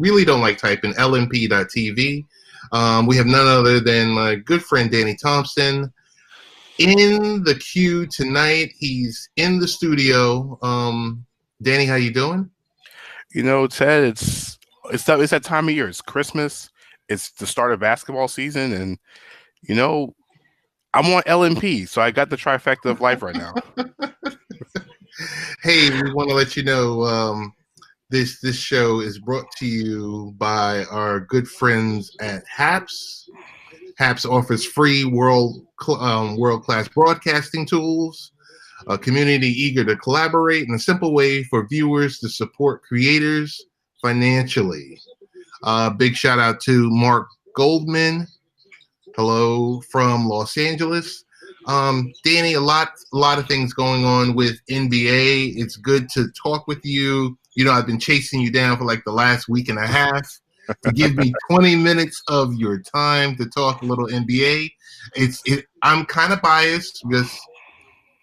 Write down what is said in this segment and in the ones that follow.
really don't like typing, lmp.tv. We have none other than my good friend Danny Thompson in the queue tonight. He's in the studio. Danny, how you doing? Ted, it's that time of year. It's Christmas. It's the start of basketball season, and you know I'm on LMP, so I got the trifecta of life right now. Hey, we want to let you know this show is brought to you by our good friends at HAPS. HAPS offers free world-class broadcasting tools, a community eager to collaborate, and a simple way for viewers to support creators financially. Big shout out to Mark Goldman. Hello from Los Angeles. Danny, a lot of things going on with NBA. It's good to talk with you. I've been chasing you down for like the last week and a half to give me 20 minutes of your time to talk a little NBA. I'm kind of biased because,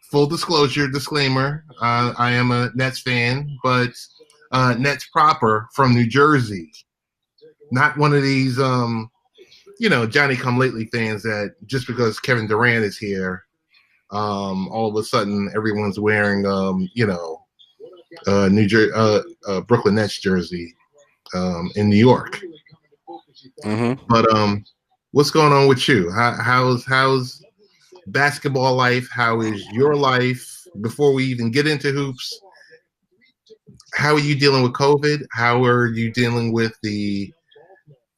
full disclosure, disclaimer, I am a Nets fan, but Nets proper from New Jersey. Not one of these Johnny come lately fans that just because Kevin Durant is here, all of a sudden everyone's wearing Brooklyn Nets jersey in New York. Mm-hmm. But what's going on with you? How's basketball life? How is your life? Before we even get into hoops, how are you dealing with COVID? How are you dealing with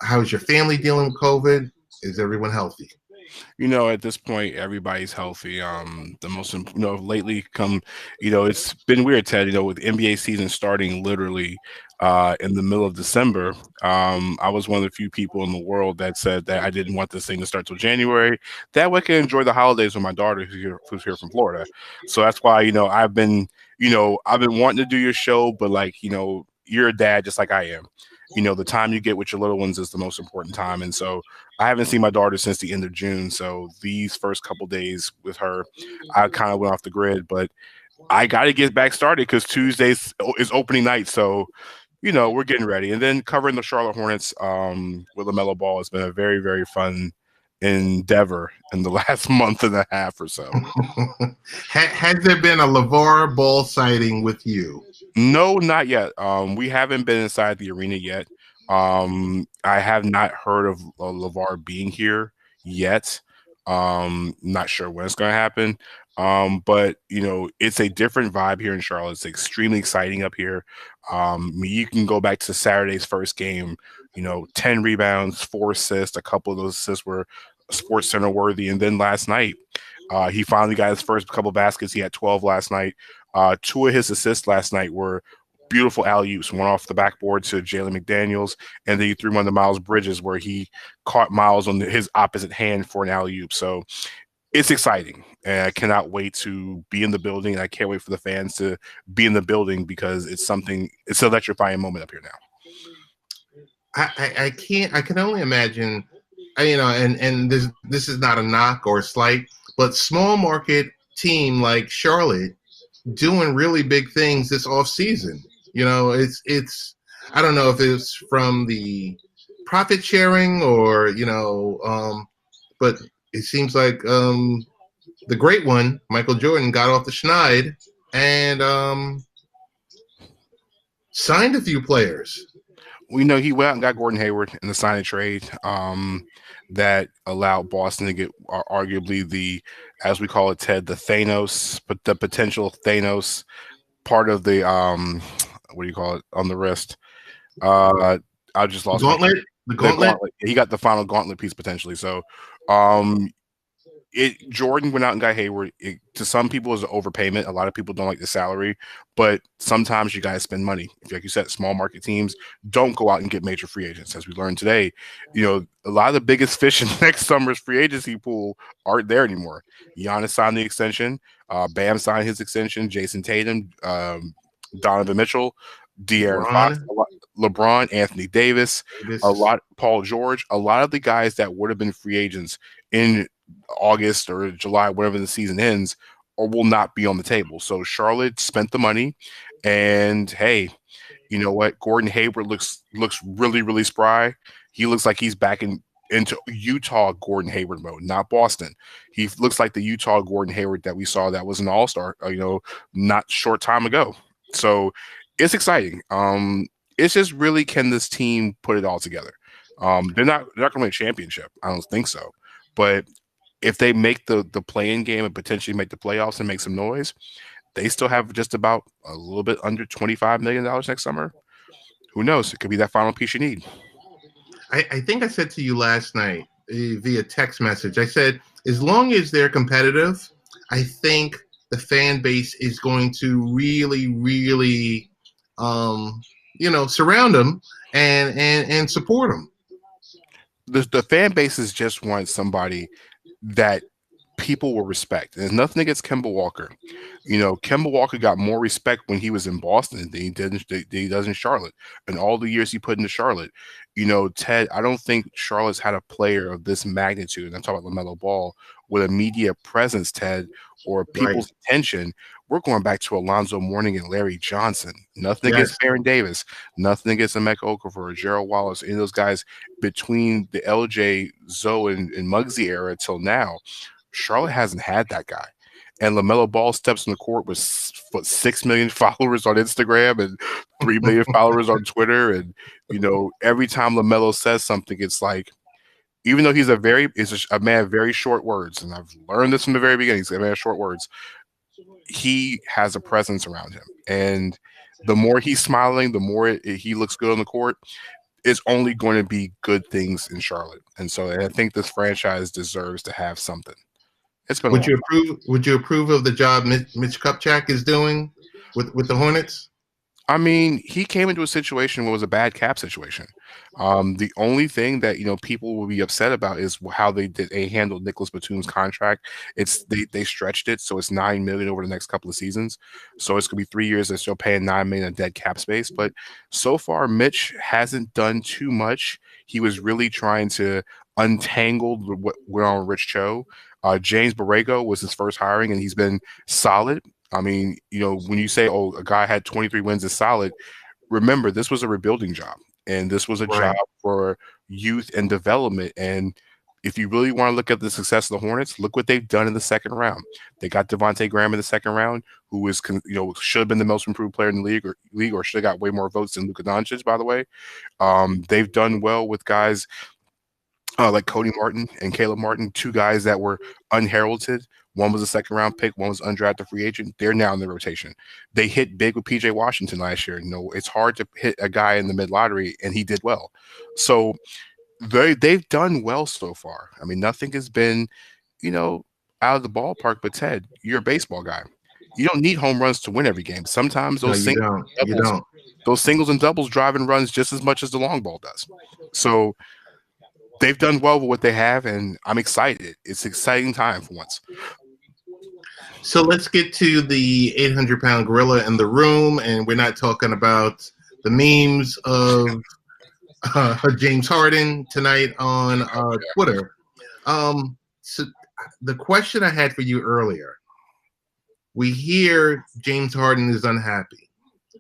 how is your family dealing with COVID? Is everyone healthy? At this point, everybody's healthy. Lately it's been weird, Ted, with NBA season starting literally in the middle of December. I was one of the few people in the world that said that I didn't want this thing to start till January. That way I can enjoy the holidays with my daughter who's here from Florida. So that's why, I've been wanting to do your show, but you're a dad just like I am. The time you get with your little ones is the most important time. And so I haven't seen my daughter since the end of June. So these first couple days with her, I kind of went off the grid, but I got to get back started because Tuesday is opening night. So, we're getting ready. And then covering the Charlotte Hornets with LaMelo Ball has been a very, very fun endeavor in the last month and a half or so. Has there been a LeVar Ball sighting with you? No, not yet. We haven't been inside the arena yet. I have not heard of LeVar being here yet. Not sure when it's going to happen. But it's a different vibe here in Charlotte. It's extremely exciting up here. You can go back to Saturday's first game. 10 rebounds, 4 assists. A couple of those assists were Sports Center worthy. And then last night, he finally got his first couple baskets. He had 12 last night. 2 of his assists last night were beautiful alley-oops, one off the backboard to Jalen McDaniels, and then he threw one to Miles Bridges where he caught Miles on his opposite hand for an alley-oop. So it's exciting, and I cannot wait to be in the building, and I can't wait for the fans to be in the building because it's an electrifying moment up here now. I can only imagine, and this is not a knock or a slight, but small market team like Charlotte doing really big things this off season. It's I don't know if it's from the profit sharing or but it seems like the great one, Michael Jordan, got off the schneid and signed a few players. We know he went out and got Gordon Hayward in the sign and trade that allowed Boston to get arguably the, as we call it, Ted, the Thanos, but the potential Thanos part of the what do you call it on the wrist? I just lost Gauntlet. The gauntlet. He got the final gauntlet piece potentially. So Jordan went out and got Hayward. To some people, is an overpayment. A lot of people don't like the salary, but sometimes you guys spend money. Like you said, small market teams don't go out and get major free agents. As we learned today, a lot of the biggest fish in next summer's free agency pool aren't there anymore. Giannis signed the extension. Bam signed his extension. Jason Tatum, Donovan Mitchell, De'Aaron Fox, LeBron, Anthony Davis, Paul George. A lot of the guys that would have been free agents in August or July, whenever the season ends, or will not be on the table. So Charlotte spent the money, and hey, You know what? Gordon Hayward looks really really spry. He looks like he's back into Utah Gordon Hayward mode, not Boston. He looks like the Utah Gordon Hayward that we saw that was an all-star, not short time ago. So it's exciting. It's just really, can this team put it all together? They're not going to win a championship. I don't think so. But if they make the play-in game and potentially make the playoffs and make some noise, they still have just about a little bit under $25 million next summer. Who knows? It could be that final piece you need. I think I said to you last night via text message, I said, as long as they're competitive, I think the fan base is going to really, really, surround them and support them. The fan bases just want somebody that people will respect. There's nothing against Kemba Walker. Kemba Walker got more respect when he was in Boston than he does in Charlotte. And all the years he put into Charlotte. Ted, I don't think Charlotte's had a player of this magnitude, and I'm talking about LaMelo Ball, with a media presence, Ted, or people's attention. We're going back to Alonzo Mourning and Larry Johnson. Nothing against Baron Davis. Nothing against Emeka Okafor or Gerald Wallace. Any of those guys between the LJ, Zoe, and Muggsy era till now. Charlotte hasn't had that guy. And LaMelo Ball steps on the court with 6 million followers on Instagram and 3 million followers on Twitter. And, every time LaMelo says something, it's like, even though he's a man of very short words, and I've learned this from the very beginning, he's a man of short words, he has a presence around him. And the more he's smiling, the more he looks good on the court, it's only going to be good things in Charlotte. And so I think this franchise deserves to have something. Would you approve of the job Mitch Kupchak is doing with the Hornets? I mean, he came into a situation where it was a bad cap situation. The only thing that people will be upset about is how they handled Nicholas Batum's contract. They stretched it, so it's $9 million over the next couple of seasons. So it's gonna be 3 years. They're still paying $9 million in dead cap space. But so far, Mitch hasn't done too much. He was really trying to untangle what went on with Rich Cho. James Borrego was his first hiring, and he's been solid. I mean, when you say, a guy had 23 wins is solid, remember, this was a rebuilding job, and this was a job for youth and development. And if you really want to look at the success of the Hornets, look what they've done in the second round. They got Devontae Graham in the second round, who is, should have been the most improved player in the league or should have got way more votes than Luka Doncic, by the way. They've done well with guys like Cody Martin and Caleb Martin, two guys that were unheralded. One was a second round pick, one was undrafted free agent. They're now in the rotation. They hit big with PJ Washington last year. It's hard to hit a guy in the mid lottery, and he did well. So they've done well so far. I mean, nothing has been, out of the ballpark. But Ted, you're a baseball guy. You don't need home runs to win every game. Sometimes those those singles and doubles drive in runs just as much as the long ball does. So they've done well with what they have, and I'm excited. It's an exciting time for once. So let's get to the 800-pound gorilla in the room, and we're not talking about the memes of James Harden tonight on Twitter. So the question I had for you earlier, we hear James Harden is unhappy.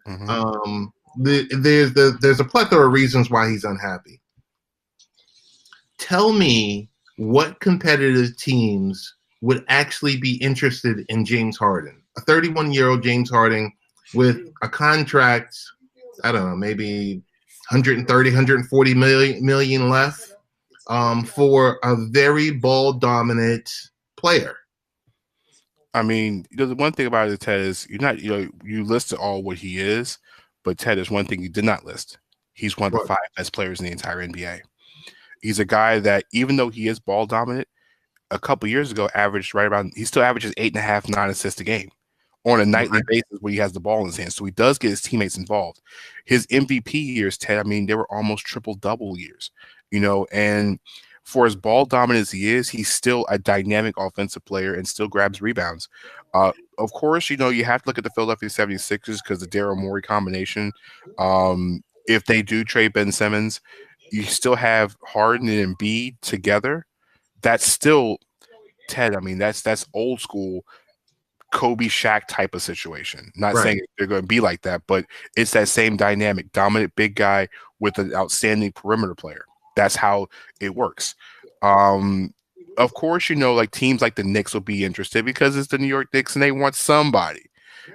Mm-hmm. There's a plethora of reasons why he's unhappy. Tell me what competitive teams would actually be interested in James Harden, a 31-year-old James Harden with a contract, I don't know, maybe 130, 140 million left for a very ball-dominant player. I mean, the one thing about it, Ted, is you listed all what he is, but Ted, there's one thing you did not list. He's one of the 5 best players in the entire NBA. He's a guy that, even though he is ball dominant, a couple years ago averaged he still averages 8.5, 9 assists a game on a nightly basis when he has the ball in his hands. So he does get his teammates involved. His MVP years, Ted, I mean, they were almost triple-double years, and for as ball dominant as he is, he's still a dynamic offensive player and still grabs rebounds. Of course, you have to look at the Philadelphia 76ers because the Daryl Morey combination. If they do trade Ben Simmons, you still have Harden and Embiid together. That's still, Ted, I mean, that's old school Kobe Shaq type of situation. Not Right. saying they're going to be like that, but it's that same dynamic, dominant big guy with an outstanding perimeter player. That's how it works. Um, of course, like teams like the Knicks will be interested because it's the New York Knicks and they want somebody.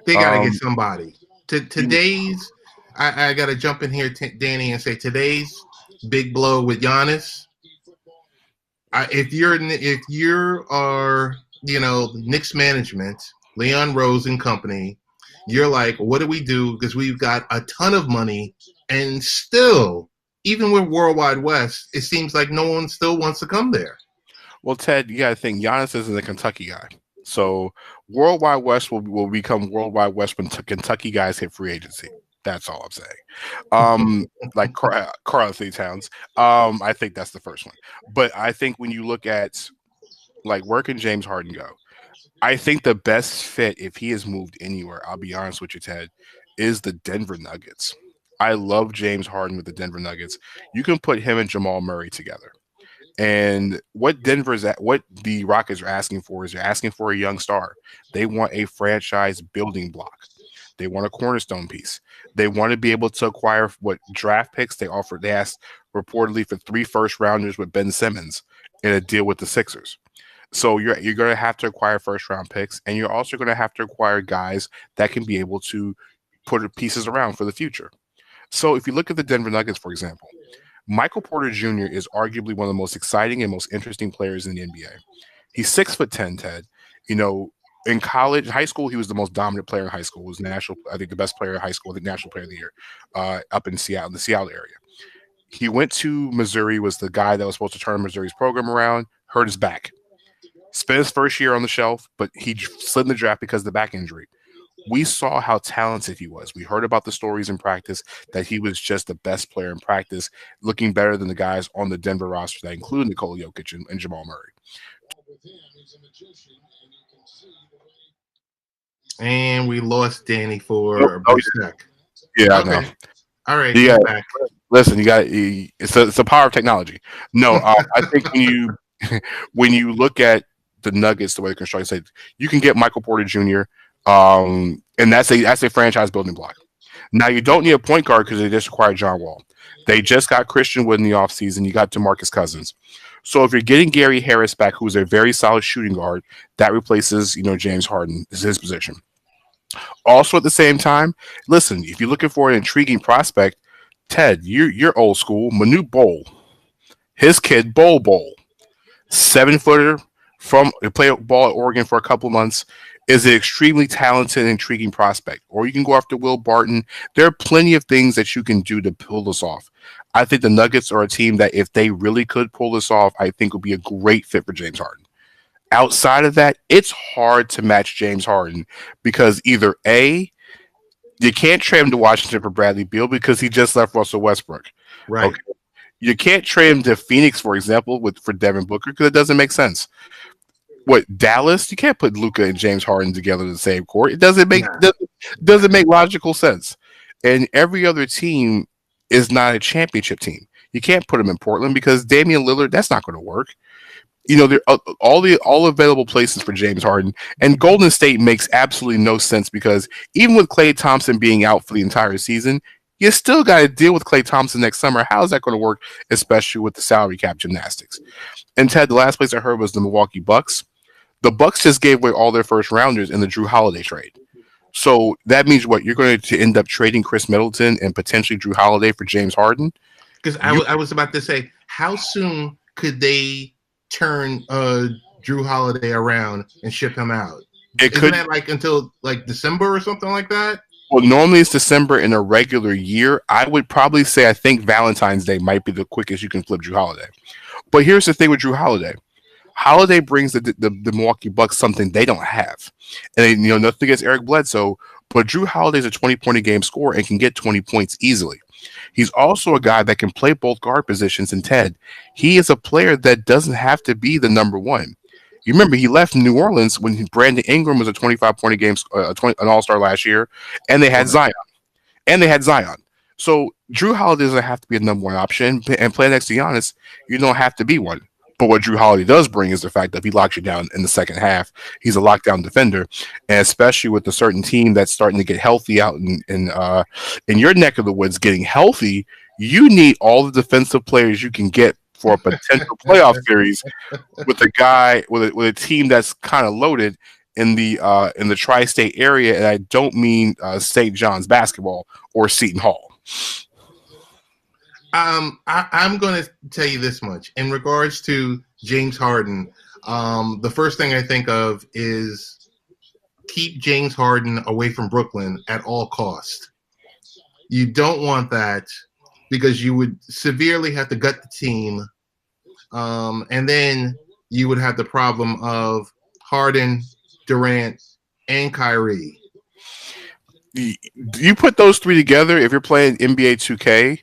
They got to get Um, somebody. you, Today's, I got to jump in here, Danny, and say today's big blow with Giannis. If you are Knicks management, Leon Rose and company, you're like, what do we do? Because we've got a ton of money, and still, even with Worldwide West, it seems like no one still wants to come there. well, Ted, you got to think Giannis isn't a Kentucky guy. So Worldwide West will become Worldwide West when Kentucky guys hit free agency. That's all I'm saying. Like Carl Anthony Towns. I think that's the first one. But I think when you look at like where can James Harden go? I think the best fit if he has moved anywhere, I'll be honest with you, Ted, is the Denver Nuggets. I love James Harden with the Denver Nuggets. You can put him and Jamal Murray together. And what the Rockets are asking for is they're asking for a young star. They want a franchise building block. They want a cornerstone piece. They want to be able to acquire what draft picks they offered. They asked reportedly for 3 first-rounders with Ben Simmons in a deal with the Sixers. So you're going to have to acquire first-round picks, and you're also going to have to acquire guys that can be able to put pieces around for the future. So if you look at the Denver Nuggets, for example, Michael Porter Jr. is arguably one of the most exciting and most interesting players in the NBA. He's 6'10", Ted. In college, high school, he was the most dominant player in high school. He was national, I think, the best player in high school, the national player of the year, up in Seattle, the Seattle area. He went to Missouri, was the guy that was supposed to turn Missouri's program around, hurt his back. Spent his first year on the shelf, but he slid in the draft because of the back injury. We saw how talented he was. We heard about the stories in practice that he was just the best player in practice, looking better than the guys on the Denver roster that include Nikola Jokic and Jamal Murray. And we lost Danny for a brief sec. Yeah, okay. I know. All right, he's back. Listen, it's a power of technology. No, I think when you look at the Nuggets, the way they're constructed, you can get Michael Porter Jr. And that's a franchise building block. Now you don't need a point guard because they just acquired John Wall. They just got Christian Wood in the offseason. You got DeMarcus Cousins. So if you're getting Gary Harris back, who's a very solid shooting guard, that replaces James Harden is his position. Also at the same time, listen, if you're looking for an intriguing prospect, Ted, you're old school. Manute Bol, his kid Bol, 7-footer from played ball at Oregon for a couple months, is an extremely talented and intriguing prospect. Or you can go after Will Barton. There are plenty of things that you can do to pull this off. I think the Nuggets are a team that if they really could pull this off, I think would be a great fit for James Harden. Outside of that, it's hard to match James Harden because either A, you can't trade him to Washington for Bradley Beal because he just left Russell Westbrook. Right. Okay. You can't trade him to Phoenix, for example, for Devin Booker because it doesn't make sense. What, Dallas? You can't put Luka and James Harden together in the same court. It doesn't make logical sense. And every other team is not a championship team. You can't put them in Portland because Damian Lillard, that's not going to work. There all available places for James Harden, and Golden State makes absolutely no sense because even with Klay Thompson being out for the entire season, you still got to deal with Klay Thompson next summer. How is that going to work, especially with the salary cap gymnastics? And Ted, the last place I heard was the Milwaukee Bucks. The Bucks just gave away all their first rounders in the Drew Holiday trade. So that means what? You're going to end up trading Chris Middleton and potentially Drew Holiday for James Harden? Because I was about to say, how soon could they turn Drew Holiday around and ship him out? Isn't that like until like December or something like that? Well, normally it's December in a regular year. I would probably say I think Valentine's Day might be the quickest you can flip Drew Holiday. But here's the thing with Drew Holiday. Holiday brings the Milwaukee Bucks something they don't have. And nothing against Eric Bledsoe, but Drew Holiday's a 20-point-a-game scorer and can get 20 points easily. He's also a guy that can play both guard positions. And Ted, he is a player that doesn't have to be the number one. You remember he left New Orleans when Brandon Ingram was a 25-point-a-game, an All-Star last year, and they had Zion. So Drew Holiday doesn't have to be a number one option. And playing next to Giannis, you don't have to be one. But what Drew Holiday does bring is the fact that if he locks you down in the second half, he's a lockdown defender, and especially with a certain team that's starting to get healthy out in your neck of the woods, getting healthy, you need all the defensive players you can get for a potential playoff series with a guy with a team that's kind of loaded in the tri-state area, and I don't mean St. John's basketball or Seton Hall. I'm going to tell you this much in regards to James Harden. The first thing I think of is keep James Harden away from Brooklyn at all cost. You don't want that because you would severely have to gut the team, and then you would have the problem of Harden, Durant, and Kyrie. You put those three together if you're playing NBA 2K.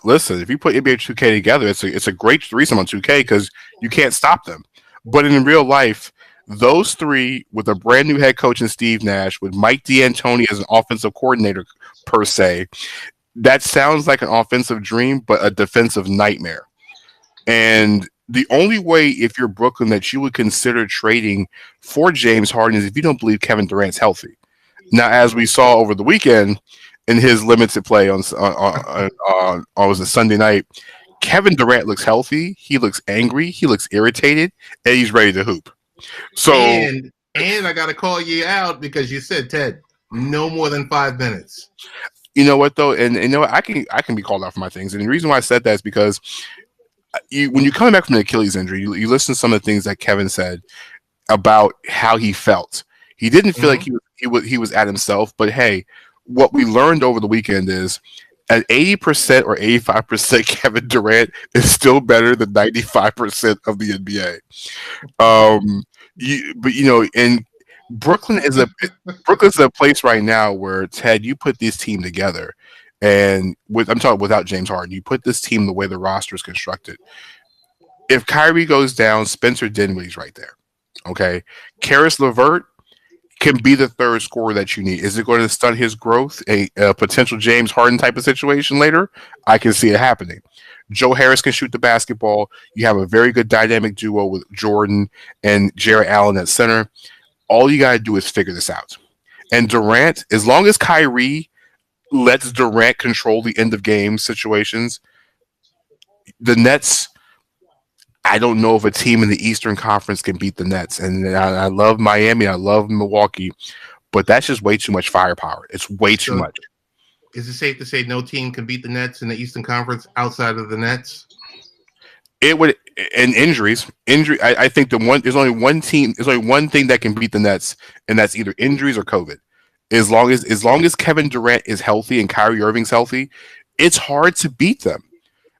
Listen, if you put NBA 2K together, it's a great threesome on 2K because you can't stop them. But in real life, those three with a brand new head coach in Steve Nash, with Mike D'Antoni as an offensive coordinator per se, that sounds like an offensive dream, but a defensive nightmare. And the only way, if you're Brooklyn, that you would consider trading for James Harden is if you don't believe Kevin Durant's healthy. Now, as we saw over the weekend in his limited play on was a Sunday night, Kevin Durant looks healthy. He looks angry. He looks irritated, and he's ready to hoop. So, and I got to call you out because you said, Ted, no more than 5 minutes. You know what though, and you know what, I can be called out for my things, and the reason why I said that is because when you're coming back from the Achilles injury, you listen to some of the things that Kevin said about how he felt. He didn't feel like he was at himself, but hey, what we learned over the weekend is at 80% or 85%, Kevin Durant is still better than 95% of the NBA. But you know, and Brooklyn's a place right now where, Ted, you put this team together, and I'm talking without James Harden, you put this team the way the roster is constructed. If Kyrie goes down, Spencer Dinwiddie's right there. Okay, Karis LeVert can be the third scorer that you need. Is it going to stunt his growth? A potential James Harden type of situation later? I can see it happening. Joe Harris can shoot the basketball. You have a very good dynamic duo with Jordan and Jarrett Allen at center. All you got to do is figure this out. And Durant, as long as Kyrie lets Durant control the end of game situations, the Nets, I don't know if a team in the Eastern Conference can beat the Nets. And I love Miami, I love Milwaukee, but that's just way too much firepower. It's way too much. Is it safe to say no team can beat the Nets in the Eastern Conference outside of the Nets? It would, and injuries. I think there's only one team. There's only one thing that can beat the Nets, and that's either injuries or COVID. As long as Kevin Durant is healthy and Kyrie Irving's healthy, it's hard to beat them.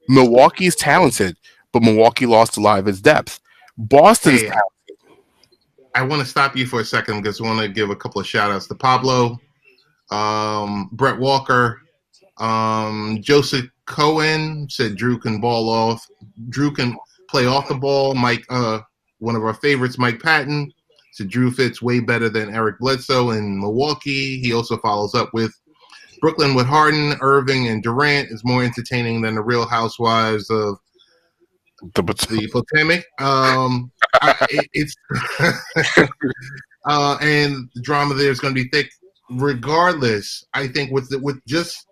Milwaukee is talented, but Milwaukee lost a lot of its depth. Boston's talented. I want to stop you for a second because I want to give a couple of shout outs to Pablo, Brett Walker, Joseph Cohen said Drew can play off the ball. Mike, one of our favorites, Mike Patton, said Drew fits way better than Eric Bledsoe in Milwaukee. He also follows up with Brooklyn with Harden, Irving, and Durant is more entertaining than the Real Housewives of the Potomac. It's and the drama there is going to be thick. Regardless, I think with just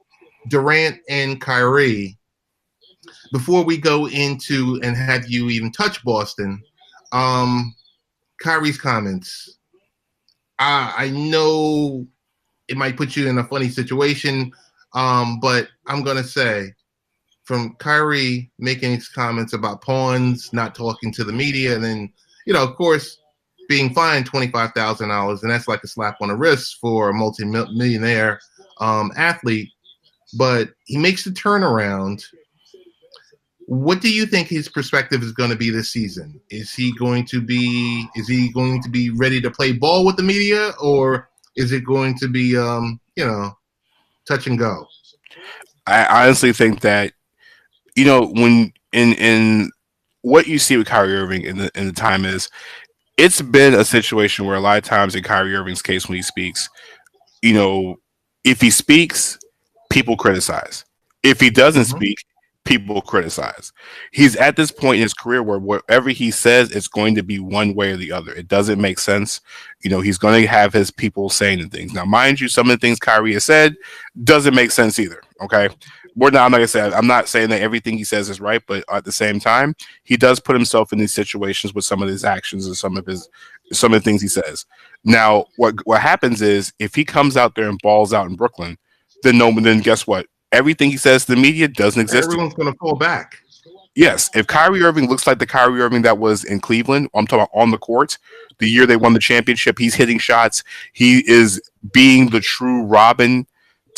Durant and Kyrie, before we go into and have you even touch Boston, Kyrie's comments. I know it might put you in a funny situation, but I'm going to say, from Kyrie making his comments about pawns, not talking to the media, and then, of course, being fined $25,000, and that's like a slap on the wrist for a multi-millionaire athlete. But he makes the turnaround. What do you think his perspective is going to be this season? Is he going to be ready to play ball with the media, or is it going to be touch and go? I honestly think that when in what you see with Kyrie Irving in the time is, it's been a situation where a lot of times in Kyrie Irving's case, when he speaks, if he speaks, people criticize. If he doesn't speak, people criticize. He's at this point in his career where whatever he says, it's going to be one way or the other. It doesn't make sense. You know, he's going to have his people saying the things. Now, mind you, some of the things Kyrie has said doesn't make sense either. Okay. I'm not saying that everything he says is right, but at the same time, he does put himself in these situations with some of his actions and some of the things he says. Now, what happens is if he comes out there and balls out in Brooklyn, then guess what? Everything he says to the media doesn't exist. Everyone's going to fall back. Yes, if Kyrie Irving looks like the Kyrie Irving that was in Cleveland, I'm talking about on the court, the year they won the championship, he's hitting shots. He is being the true Robin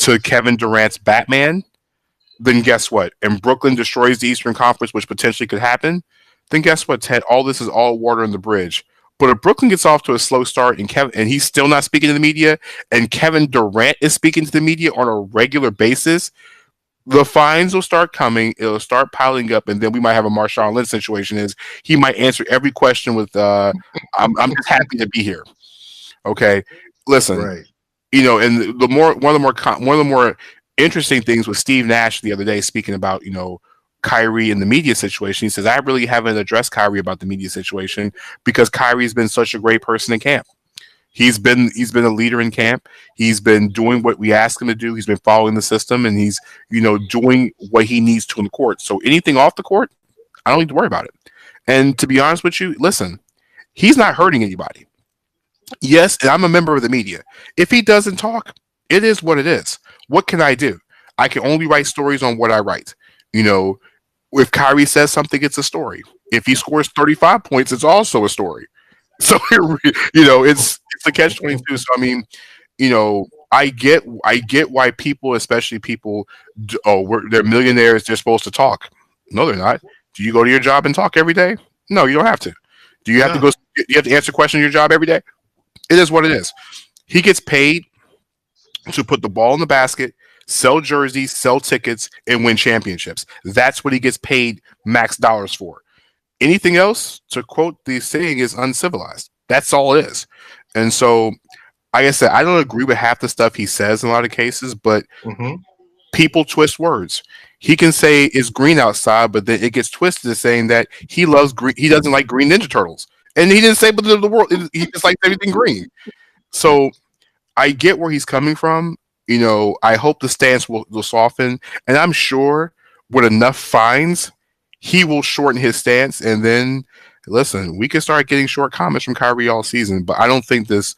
to Kevin Durant's Batman. Then guess what? And Brooklyn destroys the Eastern Conference, which potentially could happen. Then guess what, Ted? All this is all water in the bridge. But if Brooklyn gets off to a slow start and he's still not speaking to the media, and Kevin Durant is speaking to the media on a regular basis, the fines will start coming. It'll start piling up, and then we might have a Marshawn Lynch situation. Is he might answer every question with "I'm just happy to be here." Okay, listen, right. You know, and one of the more interesting things was Steve Nash the other day speaking about, you know, Kyrie and the media situation. He says, I really haven't addressed Kyrie about the media situation because Kyrie's been such a great person in camp. He's been a leader in camp. He's been doing what we ask him to do. He's been following the system, and he's, you know, doing what he needs to in the court. So anything off the court, I don't need to worry about it. And to be honest with you, listen, he's not hurting anybody. Yes, and I'm a member of the media. If he doesn't talk, it is what it is. What can I do? I can only write stories on what I write. You know, if Kyrie says something, it's a story. If he scores 35 points, it's also a story. So, you know, it's a catch-22. So, I mean, you know, I get why people, especially people, they're millionaires, they're supposed to talk. No, they're not. Do you go to your job and talk every day? No, you don't have to. Do you have to go? You have to answer questions in your job every day? It is what it is. He gets paid to put the ball in the basket, sell jerseys, sell tickets, and win championships. That's what he gets paid max dollars for. Anything else, to quote the saying, is uncivilized. That's all it is. And so, like I said, I don't agree with half the stuff he says in a lot of cases, but people twist words. He can say it's green outside, but then it gets twisted as saying that he loves green. He doesn't like Green Ninja Turtles. And he didn't say, but the world, he just likes everything green. So I get where he's coming from. You know, I hope the stance will soften. And I'm sure with enough fines, he will shorten his stance. And then, listen, we can start getting short comments from Kyrie all season. But I don't think this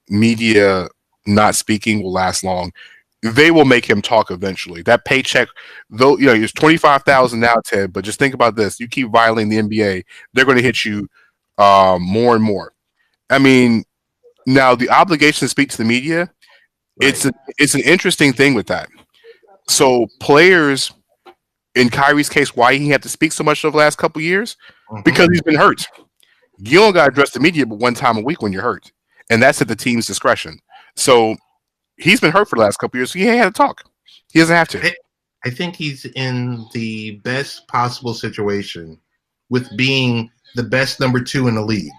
media not speaking will last long. They will make him talk eventually. That paycheck, though, you know, it's $25,000 now, Ted. But just think about this: you keep violating the NBA, they're going to hit you more and more. I mean, now the obligation to speak to the media, it's an interesting thing with that. So players, in Kyrie's case, why he had to speak so much over the last couple of years? Because he's been hurt. You don't got to address the media but one time a week when you're hurt, and that's at the team's discretion. So he's been hurt for the last couple of years, so he ain't had to talk. He doesn't have to. I think he's in the best possible situation with being the best number 2 in the league.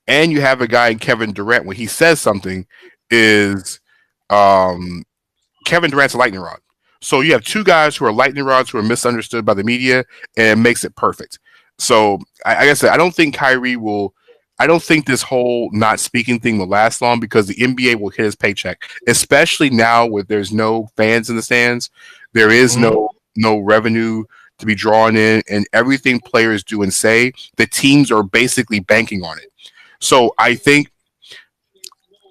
And you have a guy in Kevin Durant, when he says something, is Kevin Durant's a lightning rod. So you have two guys who are lightning rods who are misunderstood by the media, and it makes it perfect. So, like I said, I don't think this whole not speaking thing will last long because the NBA will hit his paycheck, especially now where there's no fans in the stands. There is no revenue to be drawn in, and everything players do and say, the teams are basically banking on it. So I think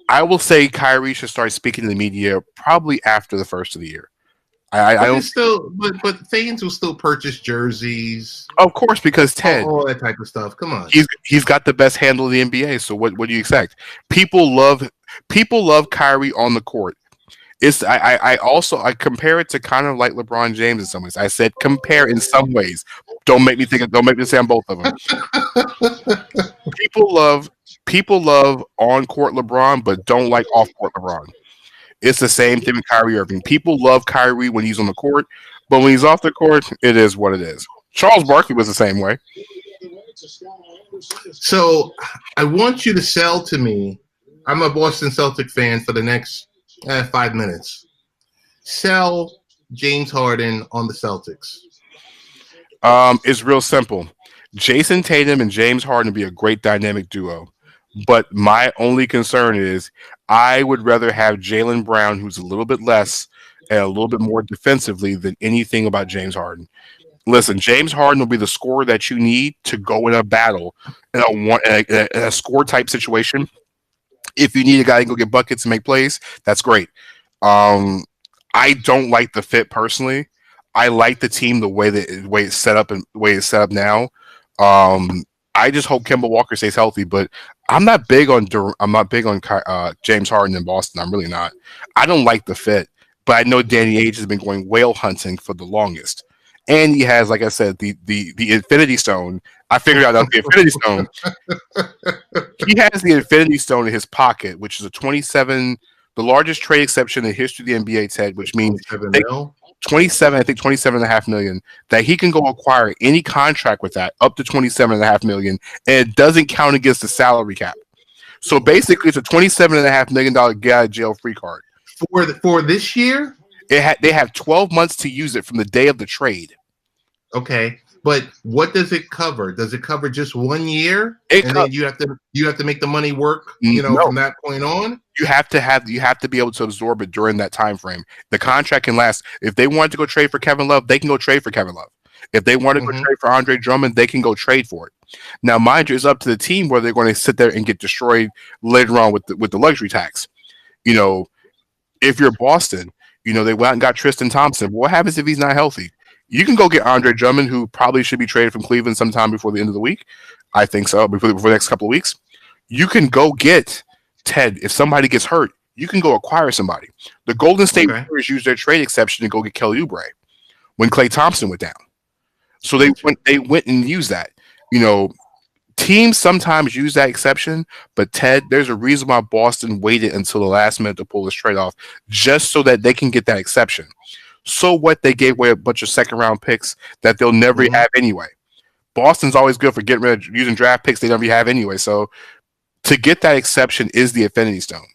I will say Kyrie should start speaking to the media probably after the first of the year. I don't still, but fans will still purchase jerseys, of course, because Ted, all that type of stuff. Come on, he's got the best handle in the NBA. So what do you expect? People love Kyrie on the court. I also compare it to kind of like LeBron James in some ways. I said compare in some ways. Don't make me say I'm both of them. People love on court LeBron, but don't like off court LeBron. It's the same thing with Kyrie Irving. People love Kyrie when he's on the court, but when he's off the court, it is what it is. Charles Barkley was the same way. So I want you to sell to me. I'm a Boston Celtic fan for the next 5 minutes. Sell James Harden on the Celtics? It's real simple. Jason Tatum and James Harden would be a great dynamic duo. But my only concern is I would rather have Jaylen Brown, who's a little bit less and a little bit more defensively than anything about James Harden. Listen, James Harden will be the scorer that you need to go in a battle in a score type situation. If you need a guy to go get buckets and make plays, that's great. Um, I don't like the fit personally. I like the team the way it's set up and the way it's set up now. Um, I just hope Kemba Walker stays healthy, but I'm not big on James Harden in Boston. I'm really not. I don't like the fit, but I know Danny Ainge has been going whale hunting for the longest, and he has, like I said, the Infinity Stone. I figured out that the Infinity Stone. He has the Infinity Stone in his pocket, which is a 27, the largest trade exception in the history of the NBA, Ted, which means 27, I think 27.5 million, that he can go acquire any contract with that up to 27.5 million, and it doesn't count against the salary cap. So basically, it's a $27.5 million get out of jail free card for this year. They have 12 months to use it from the day of the trade. Okay, but what does it cover? Does it cover just 1 year, then you have to make the money work? From that point on. You have to be able to absorb it during that time frame. The contract can last. If they wanted to go trade for Kevin Love, they can go trade for Kevin Love. If they want to go trade for Andre Drummond, they can go trade for it. Now, mind you, it's up to the team whether they're going to sit there and get destroyed later on with the luxury tax. If you're Boston, they went out and got Tristan Thompson. What happens if he's not healthy? You can go get Andre Drummond, who probably should be traded from Cleveland sometime before the end of the week. I think so, before the next couple of weeks. You can go get Ted. If somebody gets hurt, you can go acquire somebody. The Golden State Warriors used their trade exception to go get Kelly Oubre when Klay Thompson went down. So they went and used that. Teams sometimes use that exception, but Ted, there's a reason why Boston waited until the last minute to pull this trade off, just so that they can get that exception. So what? They gave away a bunch of second-round picks that they'll never have anyway. Boston's always good for getting rid of using draft picks they never have anyway. So to get that exception is the Infinity Stone.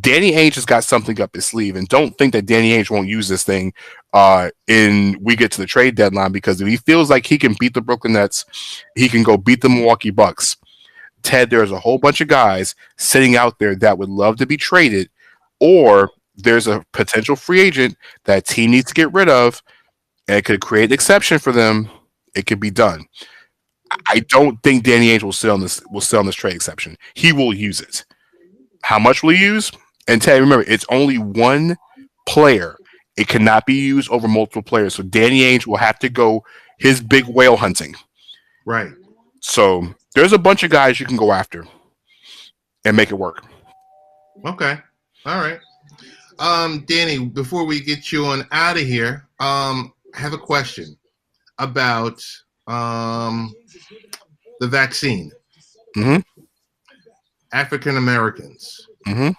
Danny Ainge has got something up his sleeve, and don't think that Danny Ainge won't use this thing we get to the trade deadline, because if he feels like he can beat the Brooklyn Nets, he can go beat the Milwaukee Bucks. Ted, there's a whole bunch of guys sitting out there that would love to be traded, or there's a potential free agent that team needs to get rid of, and it could create an exception for them. It could be done. I don't think Danny Ainge will sit on this trade exception. He will use it. How much will he use? And Ted, remember, it's only one player. It cannot be used over multiple players. So Danny Ainge will have to go his big whale hunting. Right. So there's a bunch of guys you can go after and make it work. Okay. All right. Danny, before we get you on out of here, I have a question about the vaccine. Mm-hmm. African Americans and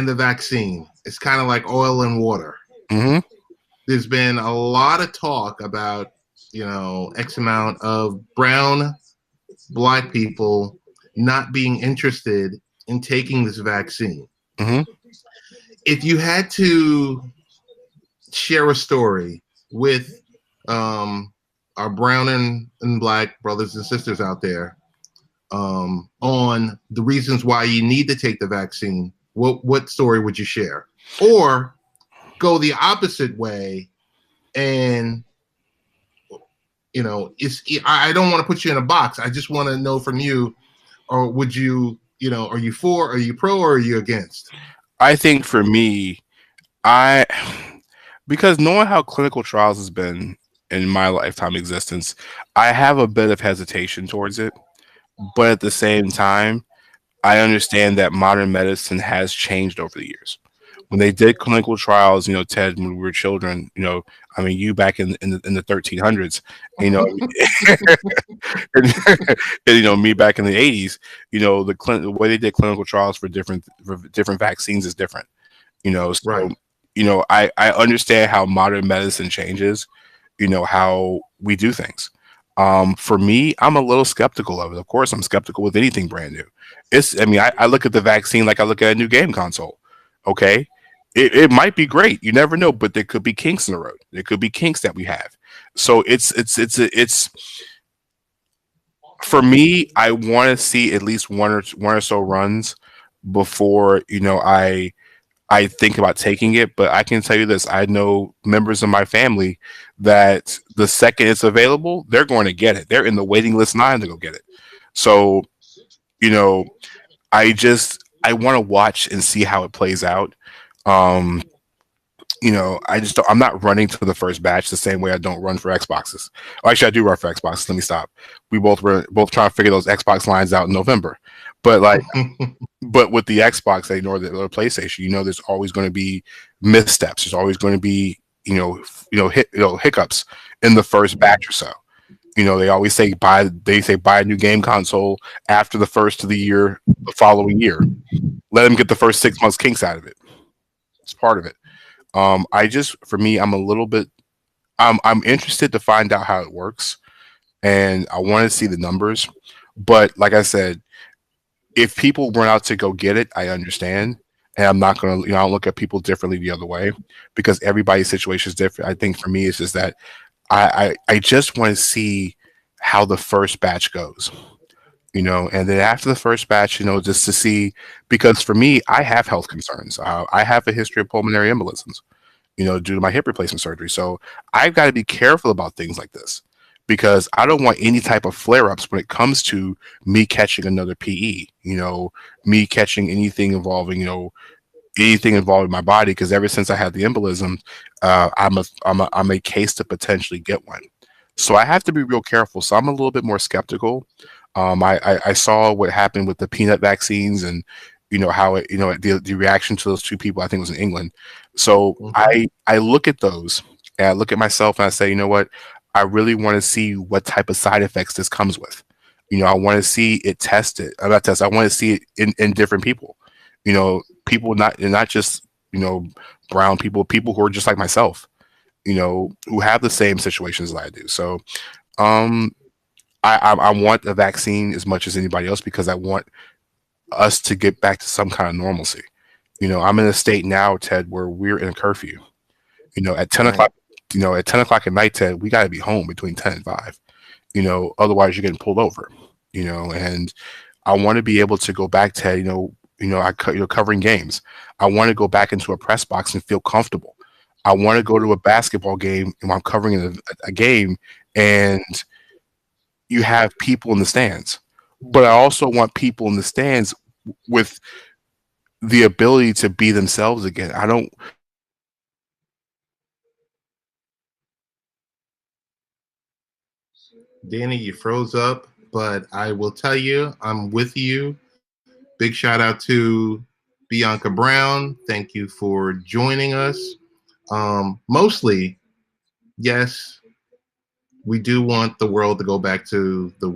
the vaccine. It's kind of like oil and water. Mm-hmm. There's been a lot of talk about, X amount of brown, Black people not being interested in taking this vaccine. Mm-hmm. If you had to share a story with our brown and Black brothers and sisters out there, on the reasons why you need to take the vaccine, what story would you share? Or go the opposite way and, I don't want to put you in a box. I just want to know from you, or would you, are you for, are you pro, or are you against? I think for me, because knowing how clinical trials has been in my lifetime existence, I have a bit of hesitation towards it. But at the same time, I understand that modern medicine has changed over the years. When they did clinical trials, Ted, when we were children, you back in the 1300s, and, me back in the 80s, the way they did clinical trials for different vaccines is different, So, right. I understand how modern medicine changes, how we do things. For me, I'm a little skeptical of it. Of course, I'm skeptical with anything brand new. I look at the vaccine like I look at a new game console. Okay. it might be great. You never know, but there could be kinks in the road. There could be kinks that we have. So it's for me. I want to see at least one or so runs before I think about taking it. But I can tell you this: I know members of my family that the second it's available, they're going to get it. They're in the waiting list line to go get it. So you know, I want to watch and see how it plays out. Um, I'm not running to the first batch the same way I don't run for Xboxes. Well, actually, I do run for Xboxes. Let me stop. We both trying to figure those Xbox lines out in November. But but with the Xbox, they ignore the PlayStation. There's always going to be missteps. There's always going to be hiccups in the first batch or so. They always say buy a new game console after the first of the year, the following year. Let them get the first 6 months kinks out of it. It's part of it. For me, I'm a little bit, I'm interested to find out how it works, and I want to see the numbers. But like I said, if people run out to go get it, I understand, and I'm not gonna, I don't look at people differently the other way because everybody's situation is different. I think for me, it's just that I just want to see how the first batch goes. And then after the first batch, just to see, because for me, I have health concerns. I have a history of pulmonary embolisms, due to my hip replacement surgery. So I've got to be careful about things like this because I don't want any type of flare ups when it comes to me catching another PE, me catching anything involving my body. Because ever since I had the embolism, I'm a case to potentially get one. So I have to be real careful. So I'm a little bit more skeptical. I saw what happened with the peanut vaccines and how it the reaction to those two people, I think it was in England. So I look at those and I look at myself and I say, you know what, I really want to see what type of side effects this comes with. I want to see it tested. Not tested. I want to see it in different people. People not just brown people who are just like myself. Who have the same situations as I do. So I want a vaccine as much as anybody else because I want us to get back to some kind of normalcy. I'm in a state now, Ted, where we're in a curfew. At 10 o'clock, at 10 o'clock at night, Ted, we got to be home between 10 and 5. Otherwise you're getting pulled over. And I want to be able to go back, Ted. Covering games. I want to go back into a press box and feel comfortable. I want to go to a basketball game and I'm covering a game and you have people in the stands. But I also want people in the stands with the ability to be themselves again. I don't. Danny, you froze up, but I will tell you, I'm with you. Big shout out to Bianca Brown. Thank you for joining us. Mostly, yes, we do want the world to go back to the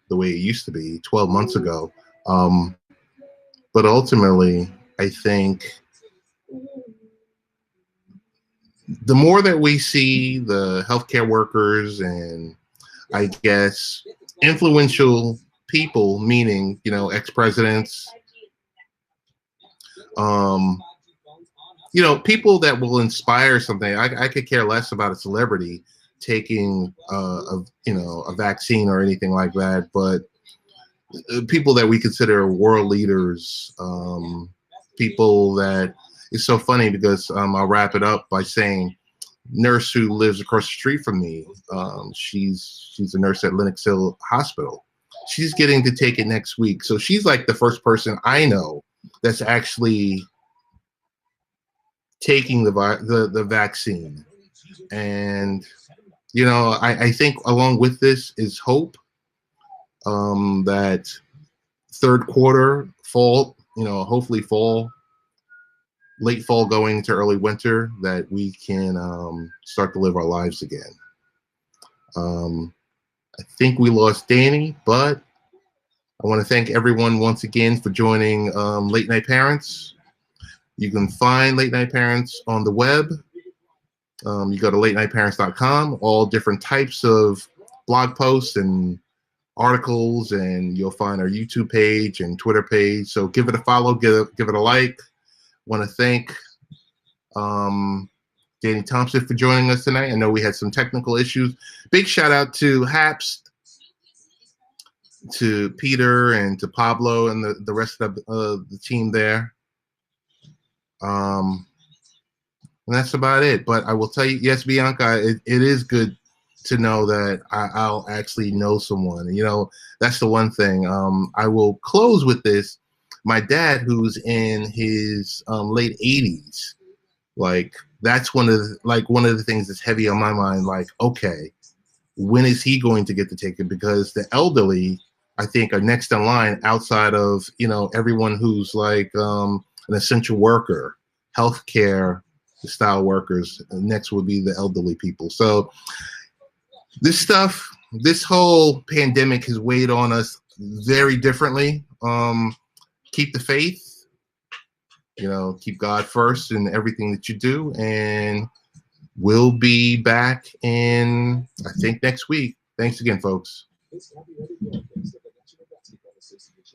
way it used to be 12 months ago. But ultimately, I think the more that we see the healthcare workers and I guess influential people, meaning ex-presidents, people that will inspire something. I could care less about a celebrity taking a vaccine or anything like that, but people that we consider world leaders, people that it's so funny because I'll wrap it up by saying nurse who lives across the street from me, she's a nurse at Lenox Hill Hospital. She's getting to take it next week. So she's like the first person I know that's actually taking the vaccine. And I think along with this is hope that third quarter, fall, hopefully late fall going to early winter, that we can start to live our lives again. I think we lost Danny, but I want to thank everyone once again for joining Late Night Parents. You can find Late Night Parents on the web. You go to latenightparents.com, all different types of blog posts and articles, and you'll find our YouTube page and Twitter page. So give it a follow, give it a like. Want to thank Danny Thompson for joining us tonight. I know we had some technical issues. Big shout out to Haps, to Peter, and to Pablo and the rest of the team there. And that's about it. But I will tell you, yes, Bianca, it is good to know that I'll actually know someone. You know, that's the one thing. I will close with this. My dad, who's in his late 80s, like that's one of the things that's heavy on my mind. Like, okay, when is he going to get the ticket? Because the elderly, I think, are next in line outside of, you know, everyone who's like an essential worker, healthcare style workers. Next would be the elderly people. So this stuff, this whole pandemic has weighed on us very differently. Keep the faith. You know, keep God first in everything that you do, and we'll be back in, I think, next week. Thanks again, folks.